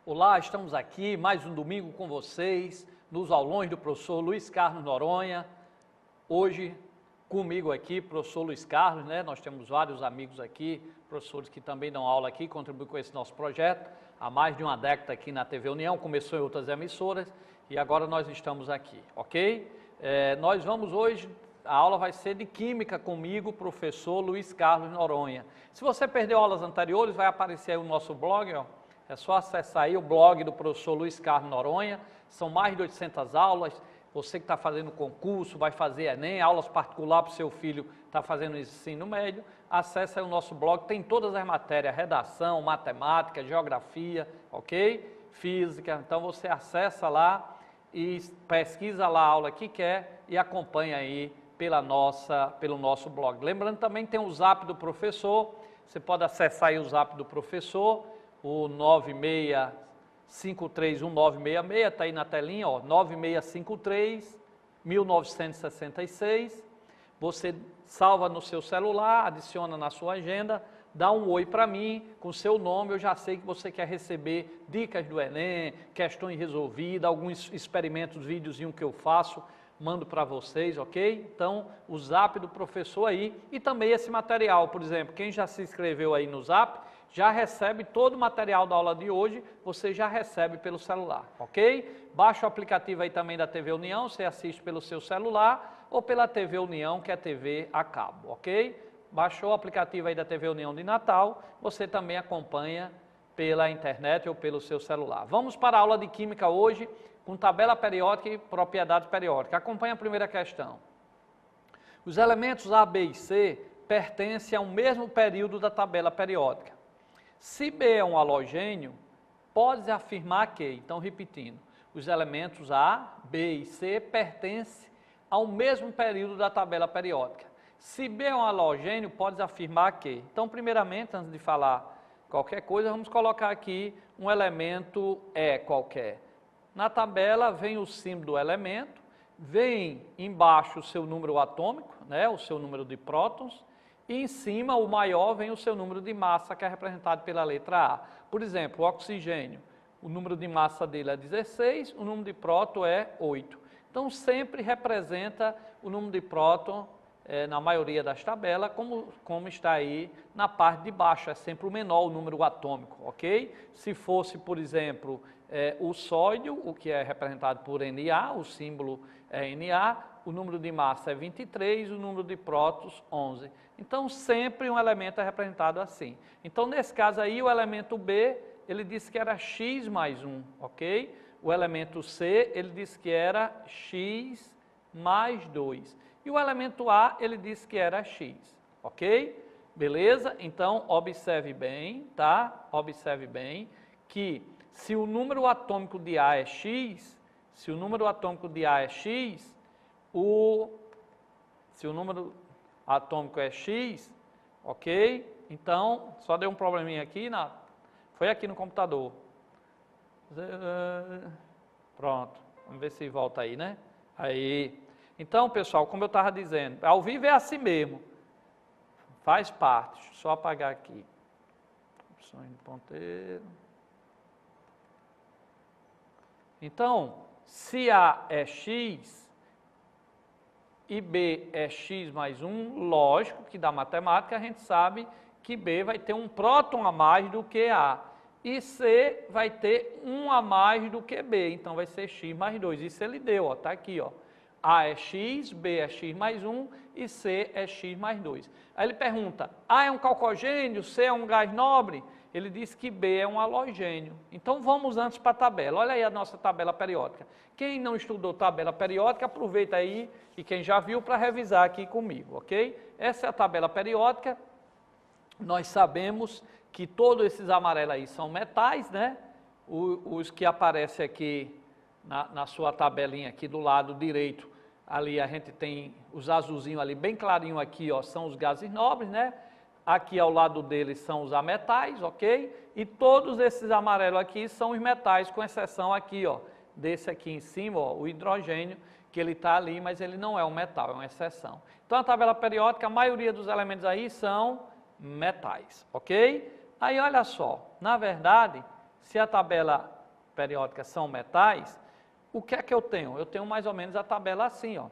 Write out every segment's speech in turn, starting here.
Olá, estamos aqui mais um domingo com vocês, nos aulões do professor Luiz Carlos Noronha. Hoje, comigo aqui, professor Luiz Carlos, né? Nós temos vários amigos aqui, professores que também dão aula aqui, contribuem com esse nosso projeto. Há mais de uma década aqui na TV União, começou em outras emissoras e agora nós estamos aqui, ok? Nós vamos hoje, a aula vai ser de Química comigo, professor Luiz Carlos Noronha. Se você perdeu aulas anteriores, vai aparecer aí o nosso blog, ó. É só acessar aí o blog do professor Luiz Carlos Noronha, são mais de 800 aulas, você que está fazendo concurso, vai fazer Enem, aulas particulares para o seu filho está fazendo ensino médio, acesse aí o nosso blog, tem todas as matérias, redação, matemática, geografia, ok? Física, então você acessa lá e pesquisa lá a aula que quer e acompanha aí pelo nosso blog. Lembrando também tem o Zap do professor, você pode acessar aí o Zap do professor, o 96531966, está aí na telinha, ó, 9653-1966, você salva no seu celular, adiciona na sua agenda, dá um oi para mim, com seu nome, eu já sei que você quer receber dicas do Enem, questões resolvidas, alguns experimentos, videozinho que eu faço, mando para vocês, ok? Então, o Zap do professor aí, e também esse material, por exemplo, quem já se inscreveu aí no Zap, já recebe todo o material da aula de hoje, você já recebe pelo celular, ok? Baixa o aplicativo aí também da TV União, você assiste pelo seu celular ou pela TV União, que é TV a cabo, ok? Baixou o aplicativo aí da TV União de Natal, você também acompanha pela internet ou pelo seu celular. Vamos para a aula de Química hoje, com tabela periódica e propriedades periódicas. Acompanhe a primeira questão. Os elementos A, B e C pertencem ao mesmo período da tabela periódica. Se B é um halogênio, pode afirmar que, então repetindo, os elementos A, B e C pertencem ao mesmo período da tabela periódica. Se B é um halogênio, pode afirmar que. Então, primeiramente, antes de falar qualquer coisa, vamos colocar aqui um elemento E qualquer. Na tabela vem o símbolo do elemento, vem embaixo o seu número atômico, né, o seu número de prótons, e em cima, o maior, vem o seu número de massa, que é representado pela letra A. Por exemplo, o oxigênio, o número de massa dele é 16, o número de próton é 8. Então, sempre representa o número de próton, na maioria das tabelas, como está aí na parte de baixo, é sempre o menor, o número atômico, ok? Se fosse, por exemplo, o sódio, o que é representado por Na, o símbolo é Na, o número de massa é 23, o número de prótons 11. Então, sempre um elemento é representado assim. Então, nesse caso aí, o elemento B, ele disse que era x mais 1, ok? O elemento C, ele disse que era x mais 2. E o elemento A, ele disse que era x, ok? Beleza? Então, observe bem, tá? Observe bem que se o número atômico de A é x, se o número atômico de A é x, se o número atômico é x, ok? Então, só deu um probleminha aqui, foi aqui no computador. Pronto, vamos ver se volta aí, né? Aí. Então, pessoal, como eu estava dizendo, ao vivo é assim mesmo, faz parte. Deixa eu só apagar aqui. Opções de ponteiro. Então, se A é x e B é x mais 1, lógico que da matemática a gente sabe que B vai ter um próton a mais do que A. E C vai ter 1 a mais do que B, então vai ser x mais 2. Isso ele deu, ó, tá aqui, ó. A é x, B é x mais 1 e C é x mais 2. Aí ele pergunta, A é um calcogênio, C é um gás nobre? Ele diz que B é um halogênio. Então vamos antes para a tabela. Olha aí a nossa tabela periódica. Quem não estudou tabela periódica, aproveita aí e quem já viu para revisar aqui comigo, ok? Essa é a tabela periódica. Nós sabemos que todos esses amarelos aí são metais, né? Os que aparecem aqui na sua tabelinha aqui do lado direito, ali a gente tem os azulzinhos ali bem clarinho aqui, ó, são os gases nobres, né? Aqui ao lado deles são os ametais, ok? E todos esses amarelos aqui são os metais, com exceção aqui, ó, desse aqui em cima, ó, o hidrogênio, que ele está ali, mas ele não é um metal, é uma exceção. Então a tabela periódica, a maioria dos elementos aí são metais, ok? Aí olha só, na verdade, se a tabela periódica são metais, o que é que eu tenho? Eu tenho mais ou menos a tabela assim, ó.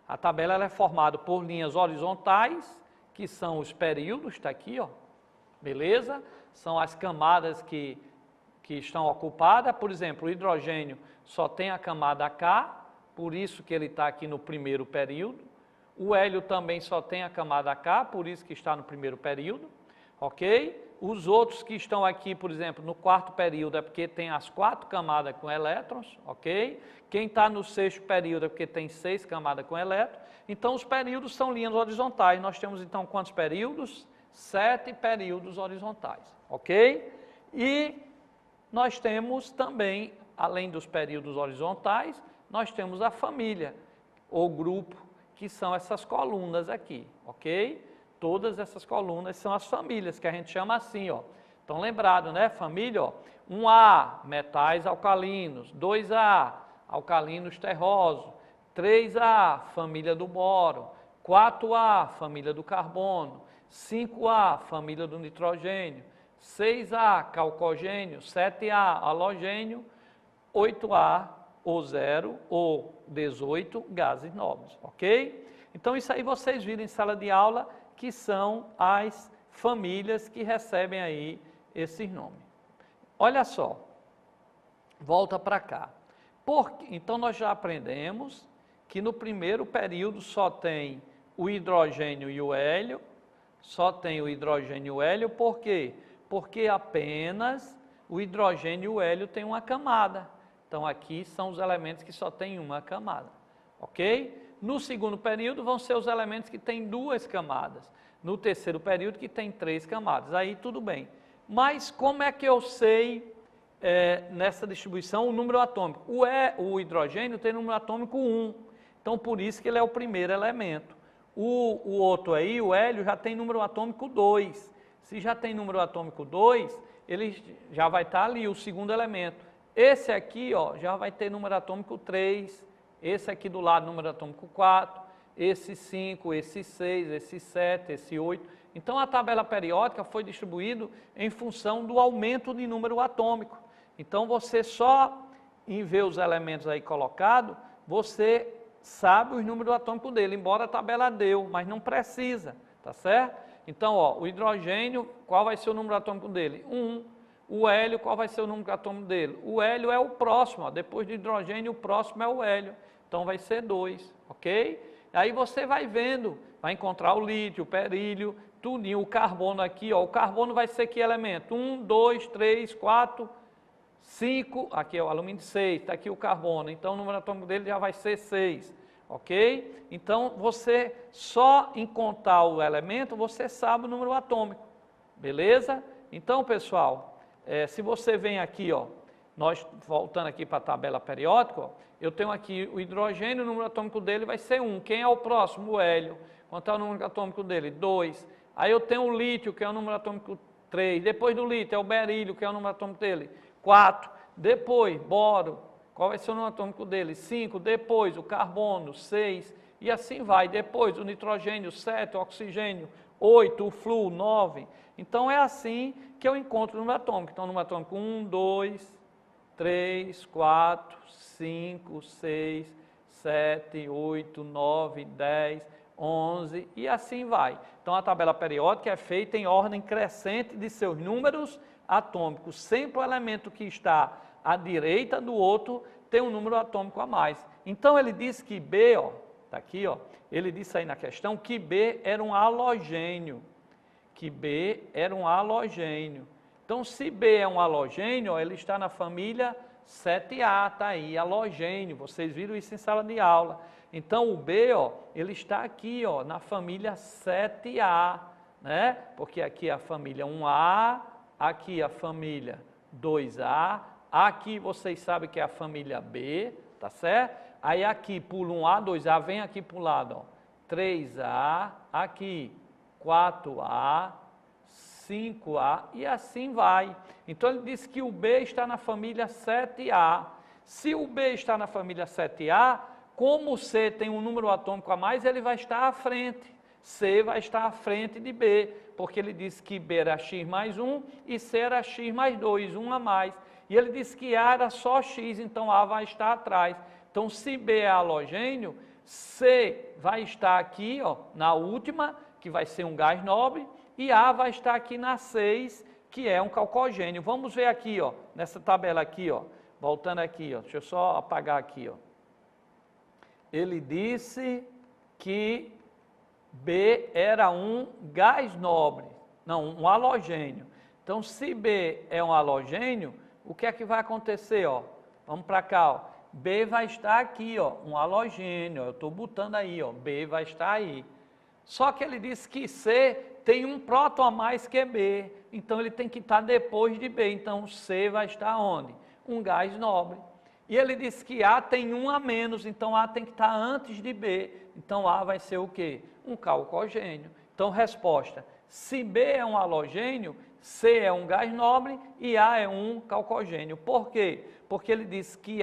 A tabela ela é formada por linhas horizontais, que são os períodos, está aqui, ó, beleza? São as camadas que estão ocupadas. Por exemplo, o hidrogênio só tem a camada K, por isso que ele está aqui no primeiro período. O hélio também só tem a camada K, por isso que está no primeiro período, ok? Os outros que estão aqui, por exemplo, no quarto período é porque tem as 4 camadas com elétrons, ok? Quem está no sexto período é porque tem 6 camadas com elétrons. Então, os períodos são linhas horizontais. Nós temos, então, quantos períodos? 7 períodos horizontais, ok? E nós temos também, além dos períodos horizontais, nós temos a família, ou grupo, que são essas colunas aqui, ok? Todas essas colunas são as famílias, que a gente chama assim, ó. Estão lembrados, né? Família, ó. 1A, metais alcalinos. 2A, alcalinos terrosos. 3A, família do boro. 4A, família do carbono. 5A, família do nitrogênio. 6A, calcogênio. 7A, halogênio. 8A, O0 ou 18, gases nobres, ok? Então, isso aí vocês viram em sala de aula, que são as famílias que recebem aí esses nomes. Olha só, volta para cá. Então, nós já aprendemos que no primeiro período só tem o hidrogênio e o hélio, só tem o hidrogênio e o hélio, por quê? Porque apenas o hidrogênio e o hélio têm uma camada. Então, aqui são os elementos que só têm uma camada, ok? No segundo período vão ser os elementos que têm 2 camadas. No terceiro período que tem 3 camadas. Aí tudo bem. Mas como é que eu sei nessa distribuição o número atômico? O hidrogênio tem número atômico 1. Então por isso que ele é o primeiro elemento. O outro aí, o hélio, já tem número atômico 2. Se já tem número atômico 2, ele já vai estar ali, o segundo elemento. Esse aqui, ó, já vai ter número atômico 3. Esse aqui do lado, número atômico 4, esse 5, esse 6, esse 7, esse 8. Então, a tabela periódica foi distribuída em função do aumento de número atômico. Então, você só em ver os elementos aí colocados, você sabe os números atômicos dele, embora a tabela deu, mas não precisa, tá certo? Então, ó, o hidrogênio, qual vai ser o número atômico dele? 1. O hélio, qual vai ser o número atômico dele? O hélio é o próximo, ó, depois do hidrogênio, o próximo é o hélio. Então, vai ser 2, ok? Aí você vai vendo, vai encontrar o lítio, o berílio, tudinho, o carbono aqui, ó. O carbono vai ser que elemento? 1, 2, 3, 4, 5, aqui é o alumínio 6, está aqui o carbono. Então, o número atômico dele já vai ser 6, ok? Então, você só em contar o elemento, você sabe o número atômico, beleza? Então, pessoal, se você vem aqui, ó, nós voltando aqui para a tabela periódica, ó, eu tenho aqui o hidrogênio, o número atômico dele vai ser 1. Quem é o próximo? O hélio. Quanto é o número atômico dele? 2. Aí eu tenho o lítio, que é o número atômico 3. Depois do lítio é o berílio, que é o número atômico dele? 4. Depois, boro, qual vai ser o número atômico dele? 5. Depois, o carbono, 6. E assim vai. Depois, o nitrogênio, 7. O oxigênio, 8. O flúor, 9. Então, é assim que eu encontro o número atômico. Então, o número atômico 1, 2, 3, 4, 5, 6, 7, 8, 9, 10, 11 e assim vai. Então, a tabela periódica é feita em ordem crescente de seus números atômicos. Sempre o elemento que está à direita do outro tem um número atômico a mais. Então, ele diz que B, ó, está aqui, ó, ele disse aí na questão que B era um halogênio. Que B era um halogênio. Então, se B é um halogênio, ó, ele está na família 7A, tá aí, halogênio, vocês viram isso em sala de aula. Então, o B, ó, ele está aqui, ó, na família 7A, né? Porque aqui é a família 1A, aqui a família 2A, aqui vocês sabem que é a família B, tá certo? Aí aqui pula 1A, 2A, vem aqui para o lado, ó, 3A, aqui 4A, 5A e assim vai. Então, ele diz que o B está na família 7A. Se o B está na família 7A, como o C tem um número atômico a mais, ele vai estar à frente. C vai estar à frente de B, porque ele disse que B era x mais 1 e C era x mais 2, 1 a mais. E ele disse que A era só x, então A vai estar atrás. Então, se B é halogênio, C vai estar aqui, ó, na última, que vai ser um gás nobre, e A vai estar aqui na 6, que é um calcogênio. Vamos ver aqui, ó, nessa tabela aqui, ó, voltando aqui, ó, deixa eu só apagar aqui, ó. Ele disse que B era um gás nobre, não, um halogênio. Então, se B é um halogênio, o que é que vai acontecer, ó? Vamos para cá, ó. B vai estar aqui, ó, um halogênio, eu estou botando aí, ó, B vai estar aí. Só que ele disse que C tem um próton a mais que B, então ele tem que estar depois de B, então C vai estar onde? Um gás nobre. E ele disse que A tem um a menos, então A tem que estar antes de B, então A vai ser o quê? Um calcogênio. Então, resposta, se B é um halogênio, C é um gás nobre e A é um calcogênio. Por quê? Porque ele disse que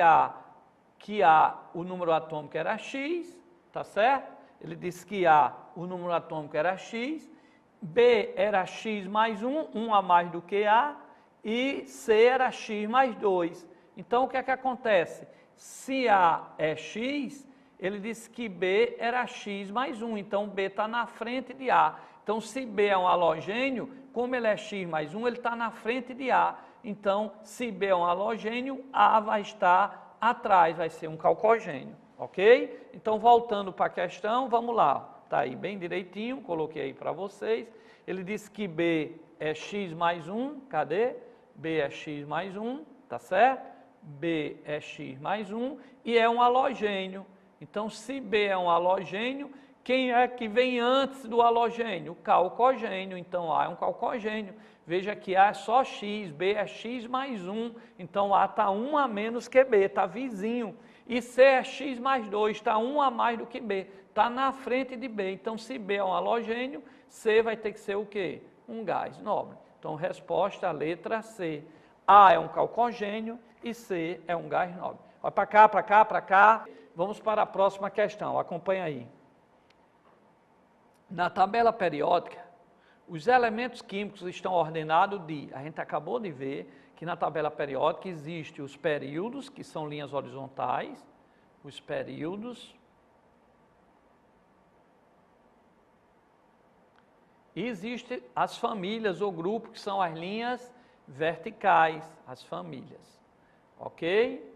o número atômico era X, tá certo? Ele disse que o número atômico era X, B era X mais 1, 1 a mais do que A, e C era X mais 2. Então, o que é que acontece? Se A é X, ele disse que B era X mais 1, então B está na frente de A. Então, se B é um halogênio, como ele é X mais 1, ele está na frente de A. Então, se B é um halogênio, A vai estar atrás, vai ser um calcogênio, ok? Então, voltando para a questão, vamos lá. Está aí bem direitinho, coloquei aí para vocês. Ele disse que B é X mais 1, cadê? B é X mais 1, tá certo? B é X mais 1 e é um halogênio. Então, se B é um halogênio, quem é que vem antes do halogênio? O calcogênio. Então, A é um calcogênio. Veja que A é só X, B é X mais 1. Então, A está 1 a menos que B, está vizinho. E C é X mais 2, está 1 a mais do que B, está na frente de B. Então, se B é um halogênio, C vai ter que ser o quê? Um gás nobre. Então, resposta, letra C. A é um calcogênio e C é um gás nobre. Vai para cá, para cá, para cá. Vamos para a próxima questão, acompanha aí. Na tabela periódica, os elementos químicos estão ordenados a gente acabou de ver que na tabela periódica existem os períodos, que são linhas horizontais, os períodos, e existem as famílias ou grupos, que são as linhas verticais, as famílias, ok?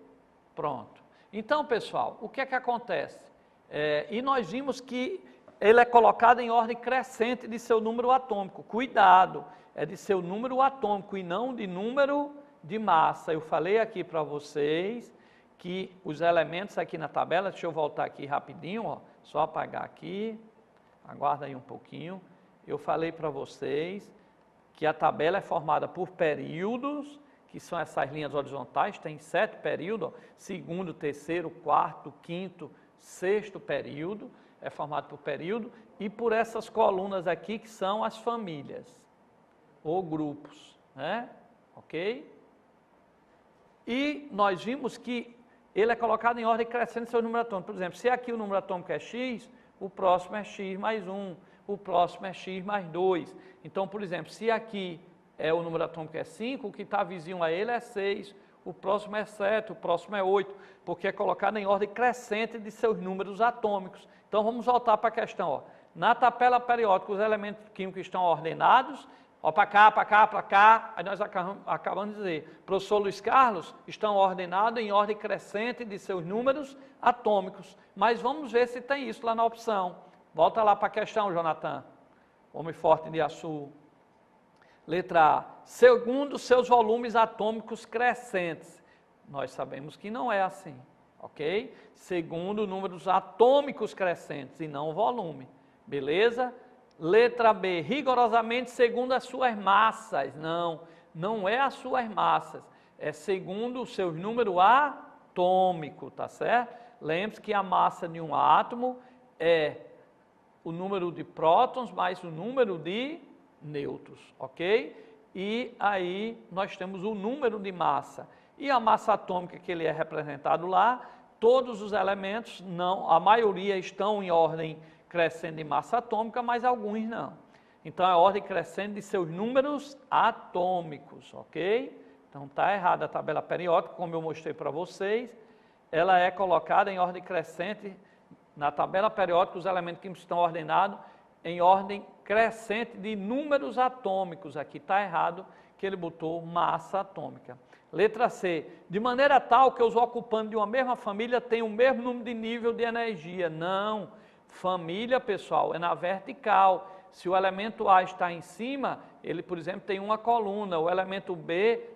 Pronto. Então, pessoal, o que é que acontece? E nós vimos que ele é colocado em ordem crescente de seu número atômico. Cuidado, é de seu número atômico e não de número de massa. Eu falei aqui para vocês que os elementos aqui na tabela, deixa eu voltar aqui rapidinho, ó, só apagar aqui, aguarda aí um pouquinho. Eu falei para vocês que a tabela é formada por períodos, que são essas linhas horizontais, tem 7 períodos, ó, segundo, terceiro, quarto, quinto, sexto período, é formado por período, e por essas colunas aqui, que são as famílias, ou grupos, né? Ok? E nós vimos que ele é colocado em ordem crescente seu número atômico. Por exemplo, se aqui o número atômico é X, o próximo é X mais 1, o próximo é X mais 2. Então, por exemplo, se aqui o número atômico é 5, o que está vizinho a ele é 6, o próximo é 7, o próximo é 8, porque é colocado em ordem crescente de seus números atômicos. Então, vamos voltar para a questão. Ó. Na tabela periódica, os elementos químicos estão ordenados, ó, para cá, para cá, para cá, aí nós acabamos de dizer, professor Luiz Carlos, estão ordenados em ordem crescente de seus números atômicos. Mas vamos ver se tem isso lá na opção. Volta lá para a questão, Jonathan. Homem forte de Açu. Letra A. Segundo seus volumes atômicos crescentes. Nós sabemos que não é assim, ok? Segundo números atômicos crescentes e não o volume. Beleza? Letra B. Rigorosamente segundo as suas massas. Não, não é as suas massas. É segundo os seus números atômicos, tá certo? Lembre-se que a massa de um átomo é o número de prótons mais o número de nêutrons, ok? E aí nós temos o número de massa. E a massa atômica que ele é representado lá, todos os elementos, não, a maioria estão em ordem crescente de massa atômica, mas alguns não. Então, é a ordem crescente de seus números atômicos, ok? Então, está errada a tabela periódica, como eu mostrei para vocês. Ela é colocada em ordem crescente, na tabela periódica, os elementos químicos estão ordenados em ordem crescente de números atômicos. Aqui está errado, que ele botou massa atômica. Letra C, de maneira tal que os ocupantes de uma mesma família têm o mesmo número de nível de energia. Não, família, pessoal, é na vertical. Se o elemento A está em cima, ele, por exemplo, tem uma coluna. O elemento B,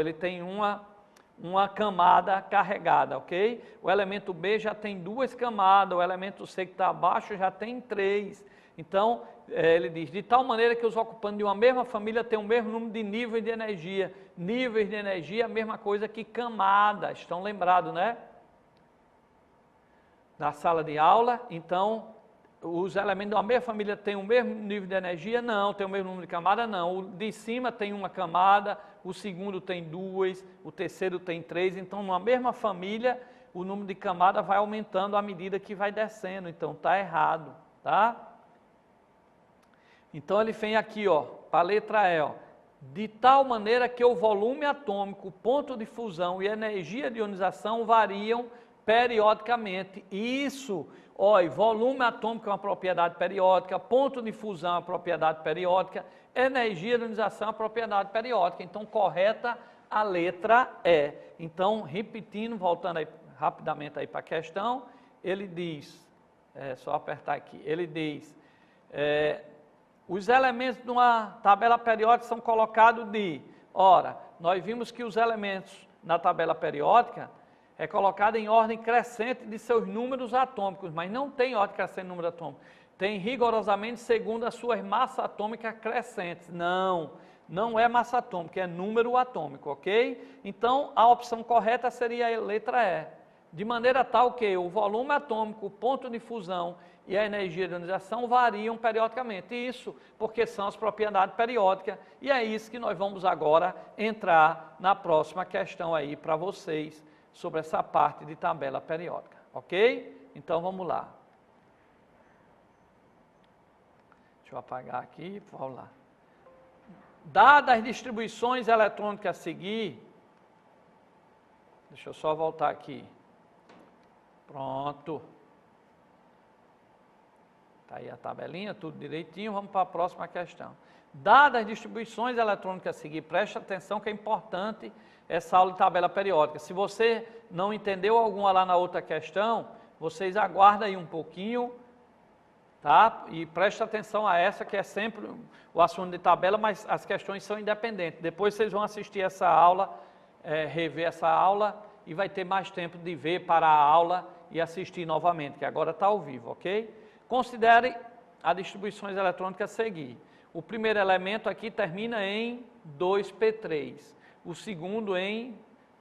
ele tem uma camada carregada, ok? O elemento B já tem 2 camadas, o elemento C que está abaixo já tem 3. Então, ele diz, de tal maneira que os ocupantes de uma mesma família têm o mesmo número de níveis de energia. Níveis de energia é a mesma coisa que camadas, estão lembrados, né? Na sala de aula, então, os elementos de uma mesma família têm o mesmo nível de energia? Não. Tem o mesmo número de camadas? Não. O de cima tem uma camada, o segundo tem 2, o terceiro tem 3. Então, numa mesma família, o número de camadas vai aumentando à medida que vai descendo. Então, está errado, tá? Então, ele vem aqui, ó, para a letra E, ó, de tal maneira que o volume atômico, ponto de fusão e energia de ionização variam periodicamente. Isso, ó, volume atômico é uma propriedade periódica, ponto de fusão é uma propriedade periódica, energia de ionização é uma propriedade periódica. Então, correta a letra E. Então, repetindo, voltando aí, rapidamente aí para a questão, ele diz, só apertar aqui, ele diz, os elementos de uma tabela periódica são colocados ora, nós vimos que os elementos na tabela periódica é colocado em ordem crescente de seus números atômicos, mas não tem ordem crescente de número atômico. Tem rigorosamente segundo as suas massas atômicas crescentes. Não é massa atômica, é número atômico, ok? Então, a opção correta seria a letra E. De maneira tal que o volume atômico, o ponto de fusão e a energia de ionização variam periodicamente. Isso porque são as propriedades periódicas. E é isso que nós vamos agora entrar na próxima questão aí para vocês, sobre essa parte de tabela periódica, ok? Então, vamos lá. Deixa eu apagar aqui, vamos lá. Dadas as distribuições eletrônicas a seguir, deixa eu só voltar aqui. Pronto. Está aí a tabelinha, tudo direitinho, vamos para a próxima questão. Dadas as distribuições eletrônicas a seguir, preste atenção que é importante essa aula de tabela periódica. Se você não entendeu alguma lá na outra questão, vocês aguardem aí um pouquinho, tá? E preste atenção a essa, que é sempre o assunto de tabela, mas as questões são independentes. Depois vocês vão assistir essa aula, rever essa aula, e vai ter mais tempo de ver para a aula e assistir novamente, que agora está ao vivo, ok? Considere as distribuições eletrônicas a seguir. O primeiro elemento aqui termina em 2p3, o segundo em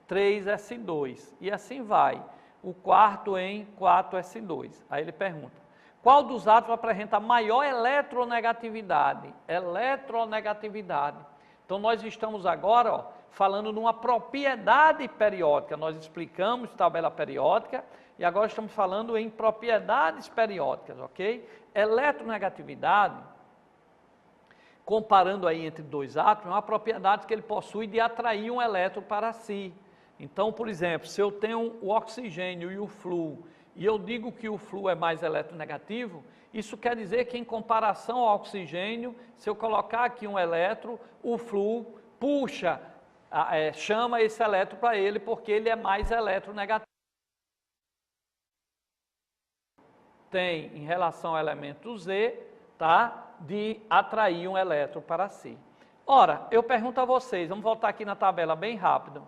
3s2, e assim vai. O quarto em 4s2. Aí ele pergunta, qual dos átomos apresenta maior eletronegatividade? Eletronegatividade. Então, nós estamos agora, ó, falando de uma propriedade periódica. Nós explicamos tabela periódica e agora estamos falando em propriedades periódicas, ok? Eletronegatividade, comparando aí entre dois átomos, é uma propriedade que ele possui de atrair um elétron para si. Então, por exemplo, se eu tenho o oxigênio e o flúor, e eu digo que o flúor é mais eletronegativo, isso quer dizer que em comparação ao oxigênio, se eu colocar aqui um elétron, o flúor puxa, chama esse elétron para ele, porque ele é mais eletronegativo. Tem, em relação ao elemento Z, tá? De atrair um elétron para si. Ora, eu pergunto a vocês, vamos voltar aqui na tabela bem rápido.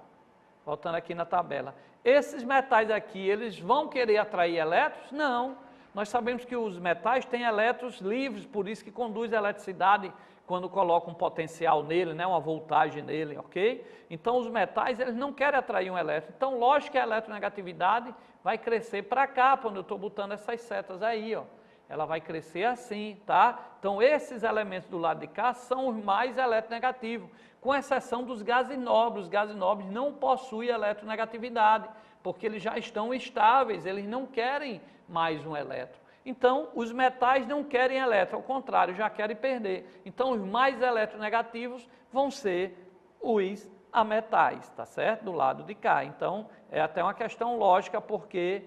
Voltando aqui na tabela. Esses metais aqui, eles vão querer atrair elétrons? Não. Nós sabemos que os metais têm elétrons livres, por isso que conduz a eletricidade quando coloca um potencial nele, né, uma voltagem nele, ok? Então, os metais, eles não querem atrair um elétron. Então, lógico que a eletronegatividade vai crescer para cá, quando eu estou botando essas setas aí, ó. Ela vai crescer assim, tá? Então, esses elementos do lado de cá são os mais eletronegativos, com exceção dos gases nobres. Os gases nobres não possuem eletronegatividade, porque eles já estão estáveis, eles não querem mais um elétron. Então, os metais não querem elétron, ao contrário, já querem perder. Então, os mais eletronegativos vão ser os ametais, tá certo? Do lado de cá. Então, é até uma questão lógica, porque,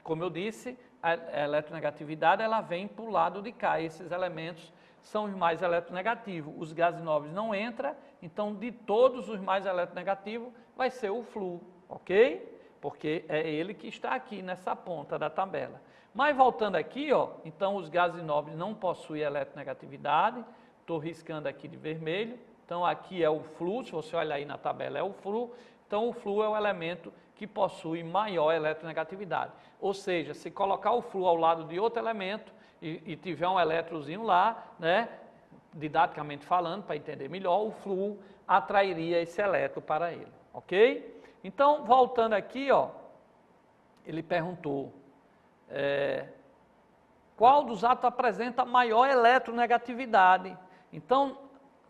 como eu disse, a eletronegatividade ela vem para o lado de cá. Esses elementos são os mais eletronegativos. Os gases nobres não entram, então, de todos os mais eletronegativos, vai ser o flúor, ok? Porque é ele que está aqui nessa ponta da tabela. Mas voltando aqui, ó, então os gases nobres não possuem eletronegatividade, estou riscando aqui de vermelho, então aqui é o flúor, se você olhar aí na tabela é o flúor, então o flúor é o elemento que possui maior eletronegatividade. Ou seja, se colocar o flúor ao lado de outro elemento e tiver um eletrozinho lá, né, didaticamente falando, para entender melhor, o flúor atrairia esse elétron para ele, ok? Então, voltando aqui, ó, ele perguntou, qual dos átomos apresenta maior eletronegatividade? Então,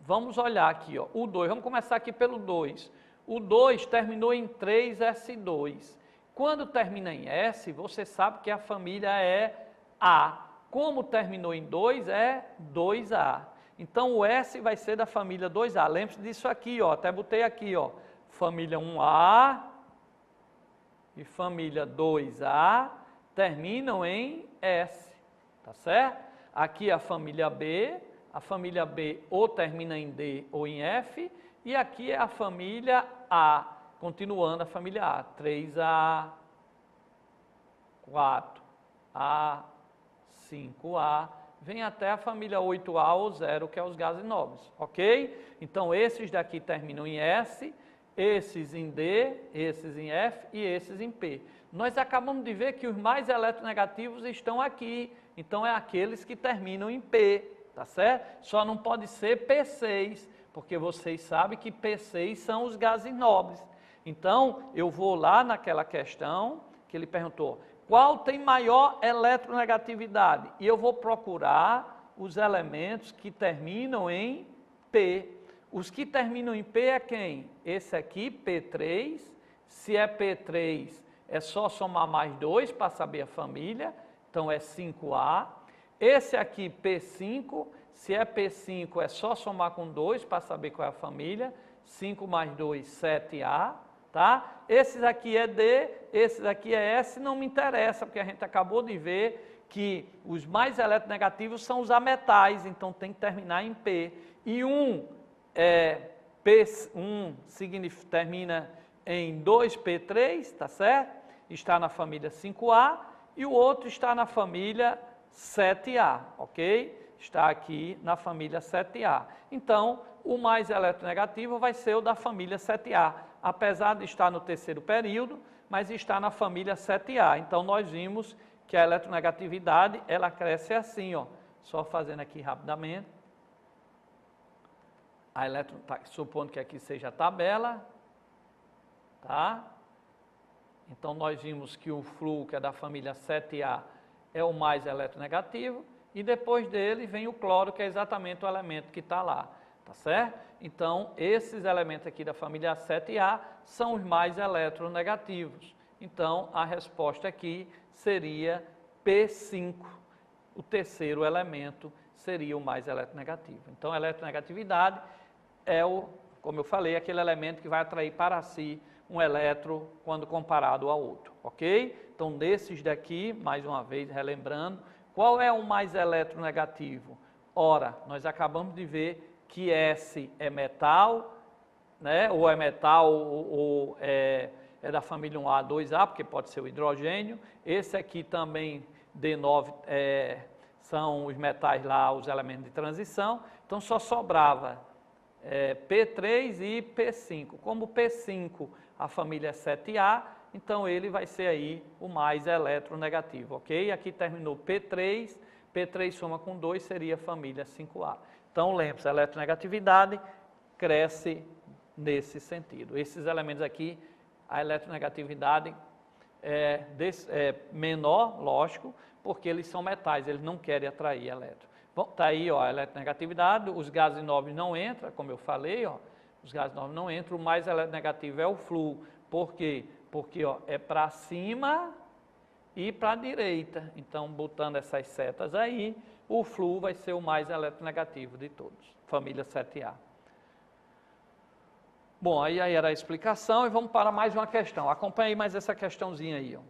vamos olhar aqui, ó, o 2, vamos começar aqui pelo 2. O 2 terminou em 3s2. Quando termina em S, você sabe que a família é A. Como terminou em 2, é 2A. Então, o S vai ser da família 2A. Lembre-se disso aqui, ó, até botei aqui, ó, família 1A e família 2A terminam em S, tá certo? Aqui a família B ou termina em D ou em F, e aqui é a família A, continuando a família A, 3A, 4A, 5A, vem até a família 8A ou 0, que é os gases nobres, ok? Então, esses daqui terminam em S, esses em D, esses em F e esses em P. Nós acabamos de ver que os mais eletronegativos estão aqui, então é aqueles que terminam em P, tá certo? Só não pode ser P6, porque vocês sabem que P6 são os gases nobres. Então, eu vou lá naquela questão que ele perguntou, qual tem maior eletronegatividade? E eu vou procurar os elementos que terminam em P. Os que terminam em P é quem? Esse aqui, P3. Se é P3, é só somar mais 2 para saber a família. Então, é 5A. Esse aqui, P5. Se é P5, é só somar com 2 para saber qual é a família. 5 mais 2, 7A. Tá? Esses aqui é D, esses aqui é S. Não me interessa, porque a gente acabou de ver que os mais eletronegativos são os ametais. Então, tem que terminar em P. E P1 termina em 2P3, tá certo? Está na família 5A, e o outro está na família 7A, ok? Está aqui na família 7A. Então, o mais eletronegativo vai ser o da família 7A, apesar de estar no terceiro período, mas está na família 7A. Então, nós vimos que a eletronegatividade, ela cresce assim, ó, só fazendo aqui rapidamente. A supondo que aqui seja a tabela, tá? Então, nós vimos que o flúor, que é da família 7A, é o mais eletronegativo, e depois dele vem o cloro, que é exatamente o elemento que está lá, tá certo? Então, esses elementos aqui da família 7A são os mais eletronegativos. Então, a resposta aqui seria P5, o terceiro elemento seria o mais eletronegativo. Então, a eletronegatividade é como eu falei, aquele elemento que vai atrair para si um elétron quando comparado ao outro, ok? Então, desses daqui, mais uma vez, relembrando, qual é o mais eletronegativo? Ora, nós acabamos de ver que S é metal, né? Ou é metal, ou é da família 1A, 2A, porque pode ser o hidrogênio. Esse aqui também, D9, são os metais lá, os elementos de transição. Então, só sobrava P3 e P5. Como P5, a família é 7A, então ele vai ser aí o mais eletronegativo, ok? Aqui terminou P3, P3 soma com 2, seria a família 5A. Então, lembre-se, a eletronegatividade cresce nesse sentido. Esses elementos aqui, a eletronegatividade é menor, lógico, porque eles são metais, eles não querem atrair elétron. Bom, está aí, ó, a eletronegatividade, os gases nobres não entram, como eu falei, ó, os gases nobres não entram, o mais eletronegativo é o flúor. Por quê? Porque ó, é para cima e para a direita. Então, botando essas setas aí, o Flu vai ser o mais eletronegativo de todos, família 7A. Bom, aí era a explicação e vamos para mais uma questão. Acompanhe mais essa questãozinha aí. Ó.